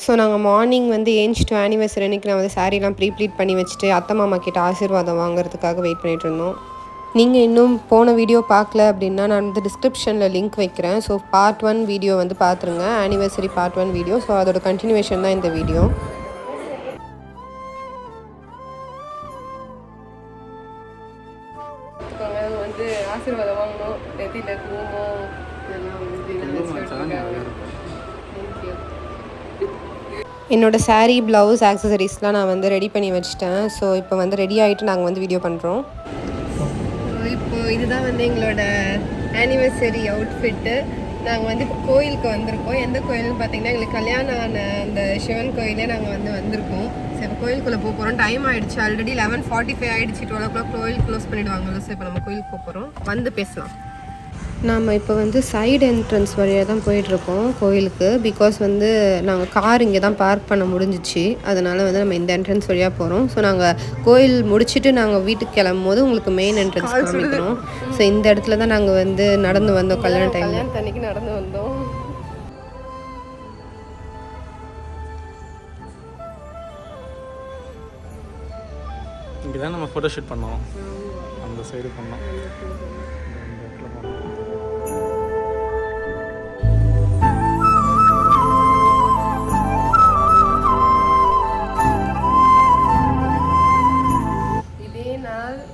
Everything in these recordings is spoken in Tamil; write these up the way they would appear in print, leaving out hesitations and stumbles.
ஸோ நாங்கள் மார்னிங் வந்து ஏஞ்சிட்டு ஆனிவர்சரி அன்றைக்கி நான் வந்து சாரீலாம் ப்ளீட் பண்ணி வச்சுட்டு அத்தை மாமா கிட்ட ஆசீர்வாதம் வாங்குறதுக்காக வெயிட் பண்ணிகிட்டு இருந்தோம். நீங்கள் இன்னும் போன வீடியோ பார்க்கல அப்படின்னா நான் வந்து டிஸ்கிரிப்ஷனில் லிங்க் வைக்கிறேன். ஸோ பார்ட் 1 வீடியோ வந்து பார்த்துருங்க, ஆனிவர்சரி பார்ட் 1 வீடியோ. ஸோ அதோட கண்டினியூவேஷன் தான் இந்த வீடியோ. வந்து ஆசீர்வாதம் வாங்கணும், நெத்தியில் குங்குமம் என்னோடய சாரீ ப்ளவுஸ் ஆக்சசரிஸ்லாம் நான் வந்து ரெடி பண்ணி வச்சுட்டேன். ஸோ இப்போ வந்து ரெடி ஆகிட்டு நாங்கள் வந்து வீடியோ பண்ணுறோம். இப்போது இதுதான் வந்து எங்களோட ஆனிவர்சரி அவுட்ஃபிட்டு. நாங்கள் வந்து இப்போ கோயிலுக்கு வந்திருக்கோம். எந்த கோயில்னு பார்த்தீங்கன்னா எங்களுக்கு கல்யாணம் ஆன அந்த சிவன் கோயிலே நாங்கள் வந்து வந்திருக்கோம். ஸோ இப்போ கோயிலுக்குள்ளே போக போகிறோம். டைம் ஆகிடுச்சு, ஆல்ரெடி 11:45 ஆகிடுச்சு. 12 o'clock கோயில் க்ளோஸ் பண்ணிவிடுவாங்கல்ல. ஸோ இப்போ நம்ம கோயிலுக்கு போக போகிறோம், வந்து பேசலாம். நாம் இப்போ வந்து சைடு என்ட்ரன்ஸ் வழியாக தான் போயிட்டுருக்கோம் கோயிலுக்கு. பிகாஸ் வந்து நாங்கள் கார் இங்கே தான் பார்க் பண்ண முடிஞ்சிச்சு, அதனால் வந்து நம்ம இந்த என்ட்ரன்ஸ் வழியாக போகிறோம். ஸோ நாங்கள் கோயில் முடிச்சுட்டு நாங்கள் வீட்டுக்கு கிளம்பும் போது உங்களுக்கு மெயின் என்ட்ரன்ஸ் காமிக்கிறோம். ஸோ இந்த இடத்துல தான் நாங்கள் வந்து நடந்து வந்தோம். கல்யாணம் அன்னைக்கு நடந்து வந்தோம். இங்கே தான் நம்ம ஃபோட்டோ ஷூட் பண்ணோம், அந்த சைடு பண்ணோம்.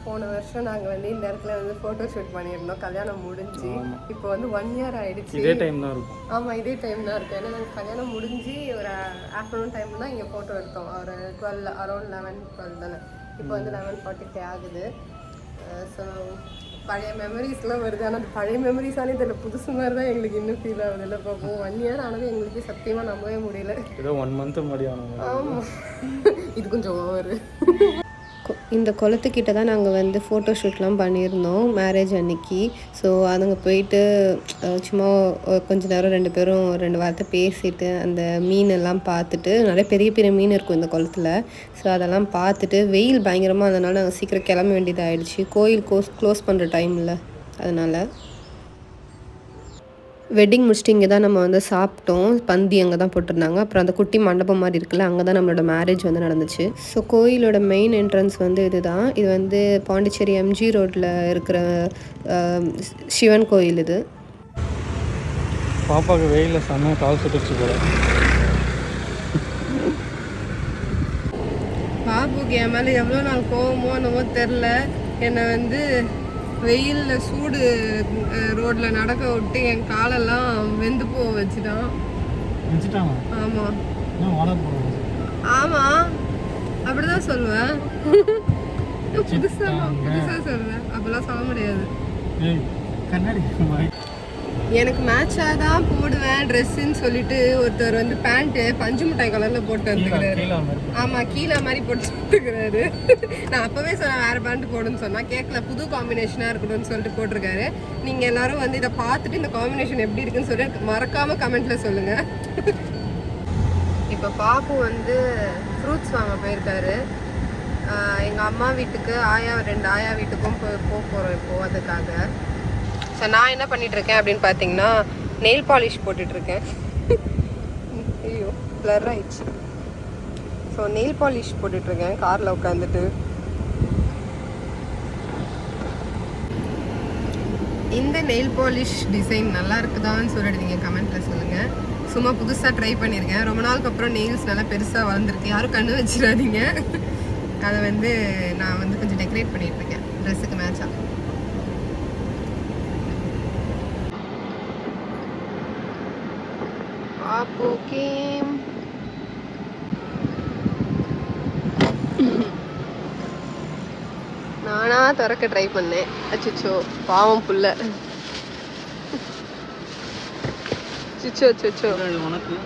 போன வருஷம் நாங்கள் வந்து இந்த இடத்துல வந்து ஃபோட்டோ ஷூட் பண்ணியிருந்தோம், கல்யாணம் முடிஞ்சு. இப்போ வந்து 1 year ஆகிடுச்சு. இதே டைம் தான் இருக்கும். ஆமாம், இதே டைம் தான் இருக்கும். ஏன்னா நாங்கள் கல்யாணம் முடிஞ்சு ஒரு ஆஃப்டர்நூன் டைம் தான் இங்கே ஃபோட்டோ எடுத்தோம். ஒரு 12 அரௌண்ட் 11-12 தானே. இப்போ வந்து 11:45 ஆகுது. ஸோ பழைய மெமரிஸ்லாம் வருது. ஆனால் அது பழைய மெமரிஸானே தெரியல, புதுசு மாதிரி தான் எங்களுக்கு இன்னும் ஃபீல் ஆகுது. இல்லை பார்ப்போம், 1 year ஆனது எங்களுக்கு சத்தியமாக நம்பவே முடியல. ஏதோ 1 month முன்னாடி ஆனது. ஆமாம், இது கொஞ்சம் ஓவர். இந்த குளத்துக்கிட்ட தான் நாங்கள் வந்து ஃபோட்டோ ஷூட்லாம் பண்ணியிருந்தோம் மேரேஜ் அன்னைக்கு. ஸோ அதுங்க போயிட்டு சும்மா கொஞ்சம் நேரம் 2 பேரும் 2 வார்த்தை பேசிட்டு அந்த மீனெல்லாம் பார்த்துட்டு, நிறைய பெரிய பெரிய மீன் இருக்கும் இந்த குளத்தில். ஸோ அதெல்லாம் பார்த்துட்டு வெயில் பயங்கரமாக அதனால் நாங்கள் சீக்கிரம் கிளம்ப வேண்டியதாகிடுச்சு. கோயில் க்ளோஸ் பண்ணுற டைமில், அதனால் வெட்டிங் முடிச்சுட்டு இங்கே தான் நம்ம வந்து சாப்பிட்டோம். பந்தி அங்கே தான் போட்டிருந்தாங்க. அப்புறம் அந்த குட்டி மண்டபம் மாதிரி இருக்குல்ல, அங்கே தான் நம்மளோட மேரேஜ் வந்து நடந்துச்சு. ஸோ கோயிலோட மெயின் என்ட்ரன்ஸ் வந்து இதுதான். இது வந்து பாண்டிச்சேரி MG ரோட்டில் இருக்கிற சிவன் கோயில். இது பாப்பாவுக்கு வெயிலில் செம்ம கால் சுட்டுச்சு போல. பாப்புக்கு என் மேலே எவ்வளோ நாள் கோவமோ என்னமோ தெரில, என்னை வந்து வெயிலில் சூடு ரோட்டில் நடக்க விட்டு என் காலெல்லாம் வெந்து போக வச்சுட்டான். ஆமாம் ஆமாம், அப்படிதான் சொல்லுவேன். புதுசாக சொல்லுவேன், அப்படிலாம் சொல்ல முடியாது. எனக்கு மேட்சாக தான் போடுவேன் ட்ரெஸ்ஸுன்னு சொல்லிட்டு ஒருத்தர் வந்து பேண்ட்டு பஞ்சு மிட்டாய் கலரில் போட்டு வந்துக்கிறாரு. ஆமாம், கீழே மாதிரி போட்டு வந்துக்கிறாரு. நான் அப்போவே சொன்னேன் வேறு பேண்ட்டு போடுன்னு சொன்னால் கேட்கல, புது காம்பினேஷனாக இருக்கணும்னு சொல்லிட்டு போட்டிருக்காரு. நீங்கள் எல்லோரும் வந்து இதை பார்த்துட்டு இந்த காம்பினேஷன் எப்படி இருக்குன்னு சொல்லிட்டு மறக்காமல் கமெண்ட்டில் சொல்லுங்கள். இப்போ பாப்பு வந்து ஃப்ரூட்ஸ் வாங்க போயிருக்காரு. எங்கள் அம்மா வீட்டுக்கு 2 ஆயா வீட்டுக்கும் போக போகிறோம் இப்போது, அதுக்காக. ஸோ நான் என்ன பண்ணிகிட்ருக்கேன் அப்படின்னு பார்த்தீங்கன்னா நெயில் பாலிஷ் போட்டுட்ருக்கேன். ஐயோ ப்ளர் ஆயிடுச்சு. ஸோ நெயில் பாலிஷ் போட்டுட்ருக்கேன் காரில் உட்காந்துட்டு. இந்த நெயில் பாலிஷ் டிசைன் நல்லா இருக்குதான்னு சொல்லிட்டு நீங்கள் கமெண்ட்டில் சொல்லுங்கள். சும்மா புதுசாக ட்ரை பண்ணியிருக்கேன். ரொம்ப நாளுக்கு அப்புறம் நெயில்ஸ் நல்லா பெருசாக வளர்ந்துருக்கு, யாரும் கண்ணு வச்சிடாதீங்க. அதை வந்து நான் வந்து கொஞ்சம் டெக்கரேட் பண்ணிகிட்ருக்கேன் ட்ரெஸ்ஸுக்கு மேட்சாக. ஓகே, நானா திறக்க ட்ரை பண்ணேன். அச்சோ பாவம் புள்ள. அச்சோ உனக்கு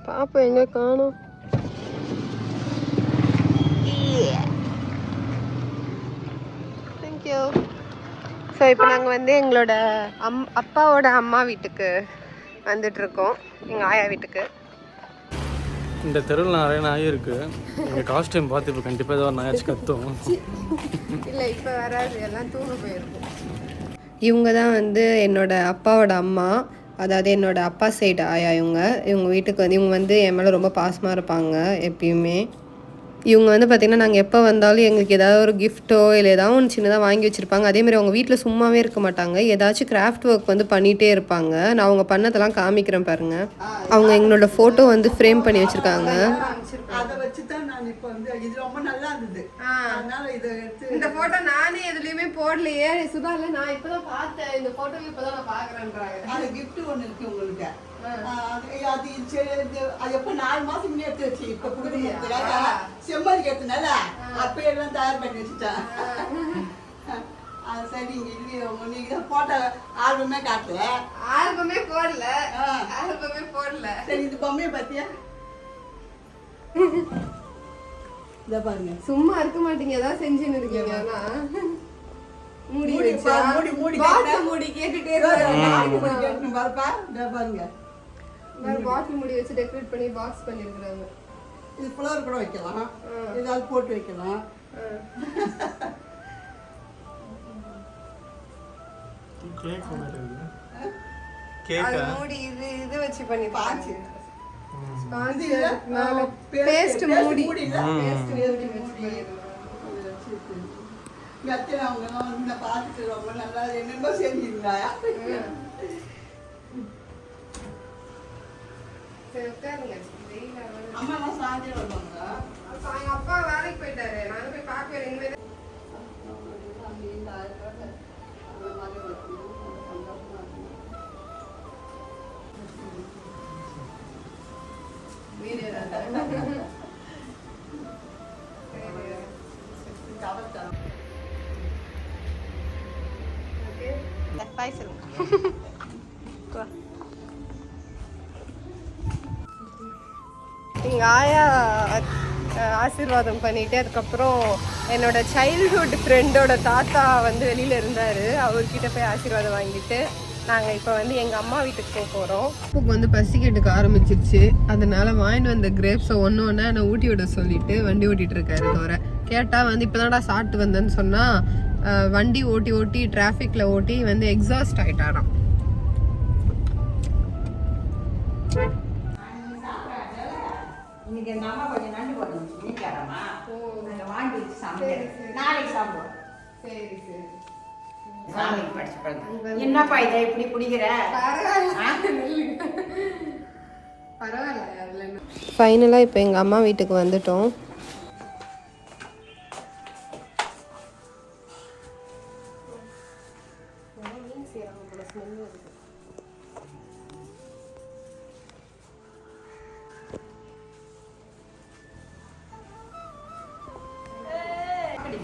பாப்பா எங்க காணோம். ஸோ இப்போ நாங்கள் வந்து எங்களோட அப்பாவோட அம்மா வீட்டுக்கு வந்துட்டுருக்கோம், எங்கள் ஆயா வீட்டுக்கு. இந்த தெருவில் நிறைய நாய் இருக்குது. எங்கள் காஸ்டியூம் பார்த்து இப்போ கண்டிப்பாக ஏதோ ஒரு நாயாச்சும் கத்தும். இல்லை இப்போ வராது, எல்லாம் தூங்க போயிருக்கும். இவங்க தான் வந்து என்னோட அப்பாவோட அம்மா, அதாவது என்னோட அப்பா சைடு ஆயா. இவங்க வீட்டுக்கு வந்து இவங்க வந்து என் மேலே ரொம்ப பாசமாக இருப்பாங்க எப்பயுமே. இவங்க வந்து பார்த்திங்கன்னா நாங்கள் எப்போ வந்தாலும் எங்களுக்கு ஏதாவது ஒரு கிஃப்ட்டோ இல்லை ஏதாவது ஒன்று சின்னதாக வாங்கி வச்சுருப்பாங்க. அதேமாதிரி அவங்க வீட்டில் சும்மாவே இருக்க மாட்டாங்க, ஏதாச்சும் கிராஃப்ட் ஒர்க் வந்து பண்ணிகிட்டே இருப்பாங்க. நான் அவங்க பண்ணதெல்லாம் காமிக்கிறேன் பாருங்கள். அவங்க எங்களோட ஃபோட்டோ வந்து ஃப்ரேம் பண்ணி வச்சுருக்காங்க. அதை வச்சு தான் நான் இப்போ வந்து இது ரொம்ப நல்லா இருந்தது, அதனால இதை எடுத்து. இந்த ஃபோட்டோ நானே எதுலேயுமே போடலையே சுதா, இல்லை நான் இப்போ தான் பார்த்தேன், இந்த ஃபோட்டோவை இப்போ தான் நான் பார்க்குறேன்றாங்க. அது கிஃப்ட் ஒன்று இருக்குது உங்களுக்கு. அது எப்போ 4 மாதம் முன்னே எடுத்து வச்சு இப்போ கொடுக்குறதுக்காக செம்மதி எடுத்தனால அப்போ எல்லாம் தயார் பண்ணி வச்சுட்டேன். சரி, இங்கே இல்லையே நீங்கள் தான் ஃபோட்டோ ஆல்பமே காட்டல. ஆல்பமே போடல. சரி, இது பொம்மையை பார்த்தியா? இதை பாருங்க. சும்மா இருக்க மாட்டீங்க, ஏதாவது செஞ்சுன்னு இருக்கீங்க. ஆனா மூடி வச்சா மூடி கேட்டுட்டே பாருப்பா. இதை பாருங்க, பாட்டில் மூடி வச்சு டெக்கரேட் பண்ணி பாக்ஸ் பண்ணிருக்காங்க. இது ஃப்ளவர் கூட வைக்கலாம், ஏதாவது போட்டு வைக்கலாம். மூடி இது வச்சு பண்ணி பாச்சு பேஸ்ட் மூடி பார்த்துட்டு ரொம்ப நல்லா என்னென்ன செஞ்சிருந்தாயா. அம்மாலாம் சாயந்தரம் வருவாங்க. அப்பா வேலைக்கு போயிட்டாரு, நானும் போய் பார்க்க. எங்கள் ஆயா ஆசீர்வாதம் பண்ணிட்டு அதுக்கப்புறம் என்னோட சைல்ட்ஹுட் ஃப்ரெண்டோட தாத்தா வந்து வெளியில் இருந்தார், அவர்கிட்ட போய் ஆசீர்வாதம் வாங்கிட்டு நாங்கள் இப்போ வந்து எங்கள் அம்மா வீட்டுக்கு போக போகிறோம். இப்போ வந்து பசிக்கட்டுக்கு ஆரம்பிச்சிருச்சு, அதனால வாங்கிட்டு வந்த கிரேப்ஸை ஒன்று ஒன்றா என்னை ஊட்டி விட சொல்லிட்டு வண்டி ஓட்டிகிட்டு இருக்காரு. தவிர கேட்டால் வந்து இப்போ தான்டா சாப்பிட்டு வந்தேன்னு சொன்னால் வண்டி ஓட்டி ஓட்டி டிராஃபிக்கில் ஓட்டி வந்து எக்ஸாஸ்ட் ஆகிட்டாராம். இன்னைக்கு எங்கள் அம்மா கொஞ்சம் நண்டு போடணும் நீக்காரம்மா, நாங்கள் வாங்கி வச்சு சாப்பிடுவோம், நாளைக்கு சாப்பிடுவோம். சரி சரி, சாமிக்கு படிச்சு பழங்க. என்னப்பா இதை இப்படி குடிக்கிற? பரவாயில்ல. ஃபைனலாக இப்போ எங்கள் அம்மா வீட்டுக்கு வந்துட்டோம்.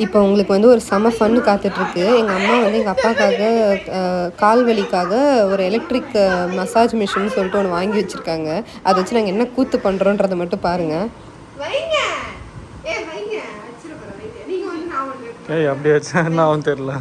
இப்போ உங்களுக்கு வந்து ஒரு செம ஃபன்னு காத்துட்ருக்கு. எங்கள் அம்மா வந்து எங்கள் அப்பாவுக்காக கால் வலிக்காக ஒரு எலக்ட்ரிக் மசாஜ் மிஷின் சொல்லிட்டு ஒன்று வாங்கி வச்சுருக்காங்க. அதை வச்சு நாங்கள் என்ன கூத்து பண்ணுறோன்றதை மட்டும் பாருங்கள். ஏய் அப்படி வச்சா என்ன ஆகும் தெரியல.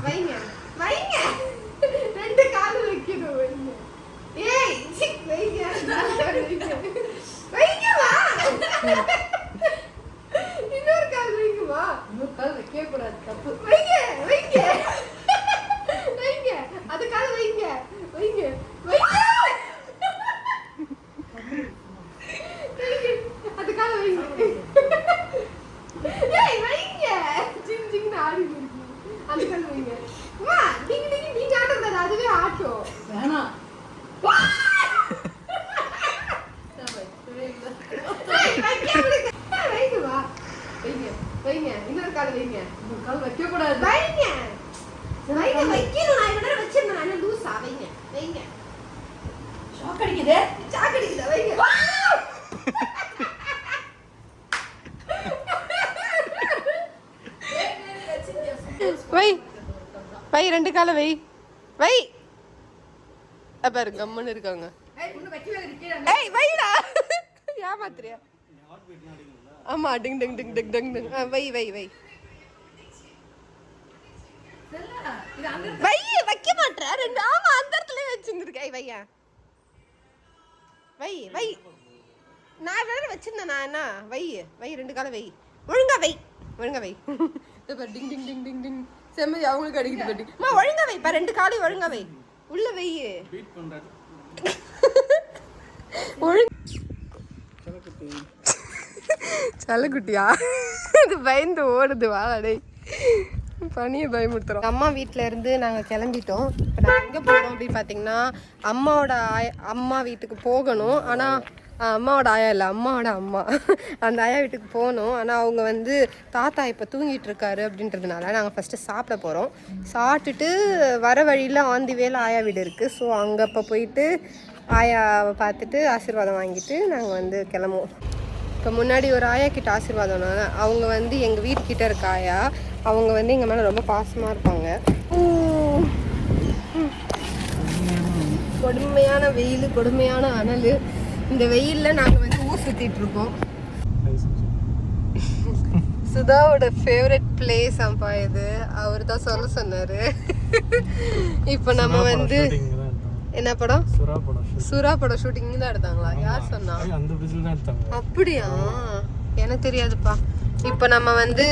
வை ரெண்டு கால வை வை பாரு கம்மன்னு இருக்காங்க. வைடா ஏமாத்துறியா? ஆமா டிங் டிங் டிங் டிங் டிங் டிங். வை வை வை வை வைக்க மாட்டேற ரெண்டு. ஆமா அந்த இடத்துல வச்சிருந்திருக்கேன். வையா வை வை நான் வேற வச்சிருந்தேன் நான். என்ன வை வை ரெண்டு கால வை, ஒழுங்கா வை ஒழுங்கா வை. பாரு டிங் டிங் டிங் டிங் டிங். செம்மறி அவங்களுக்கு அடிக்கிட்டு கட்டி அம்மா ஒழுங்கா வை இப்போ 2 காலையும் ஒழுங்கா வை உள்ள வை பீட் பண்ணுறாரு ஒழுங்கு சலக்குட்டியா அது பயந்து ஓடுது வாடை பனியை பயமுறுத்துறோம். அம்மா வீட்டில் இருந்து நாங்கள் கிளம்பிட்டோம். இப்போ நாங்கள் எங்கே போகிறோம் அப்படின்னு பார்த்தீங்கன்னா அம்மா வீட்டுக்கு போகணும். ஆனால் அம்மாவோட ஆயா இல்லை, அம்மாவோட அம்மா அந்த ஆயா வீட்டுக்கு போகணும். ஆனால் அவங்க வந்து தாத்தா இப்போ தூங்கிட்டு இருக்காரு அப்படின்றதுனால நாங்கள் ஃபஸ்ட்டு சாப்பிட போகிறோம். சாப்பிட்டுட்டு வர வழியில் ஆந்தி வேலை ஆயா வீடு இருக்குது. ஸோ அங்கே இப்போ போயிட்டு ஆயாவை பார்த்துட்டு ஆசீர்வாதம் வாங்கிட்டு நாங்கள் வந்து கிளம்புவோம். இப்போ முன்னாடி ஒரு ஆயா கிட்ட ஆசீர்வாதம்னா அவங்க வந்து எங்கள் வீட்டுக்கிட்ட இருக்க ஆயா, அவங்க வந்து எங்கள் மேலே ரொம்ப பாசமாக இருப்பாங்க. கொடுமையான வெயில், கொடுமையான அனல். இந்த வெயிலில் நாங்கள் வந்து ஊர் சுற்றிட்டு இருக்கோம். சுதாவோட ஃபேவரட் பிளேஸ் அப்பா இது, அவர் தான் சொல்ல சொன்னார். இப்போ நம்ம வந்து என்ன படம்? சுறா படம் ஷூட்டிங் தான் எடுத்தாங்களா? யார் சொன்னா? அப்படியா, எனக்கு தெரியாதுப்பா. இப்போ நம்ம வந்து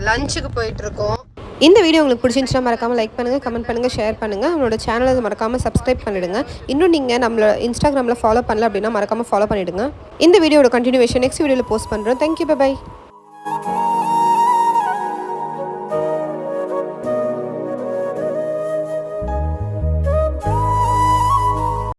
லஞ்சுக்கு போயிட்டு இருக்கோம். இந்த வீடியோ உங்களுக்கு பிடிச்சிருந்துச்சுன்னா மறக்காமல் லைக் பண்ணுங்கள், கமெண்ட் பண்ணுங்கள், ஷேர் பண்ணுங்கள். நம்மளோட சேனலை மறக்காமல் சப்ஸ்கிரைப் பண்ணிவிடுங்க. இன்னும் நீங்கள் நம்மளை இன்ஸ்டாகிராமில் ஃபாலோ பண்ணல அப்படின்னா மறக்காமல் ஃபாலோ பண்ணிவிடுங்க. இந்த வீடியோட கண்டினியூவேஷன் நெக்ஸ்ட் வீடியோவில் போஸ்ட் பண்ணுறோம். Thank you, by.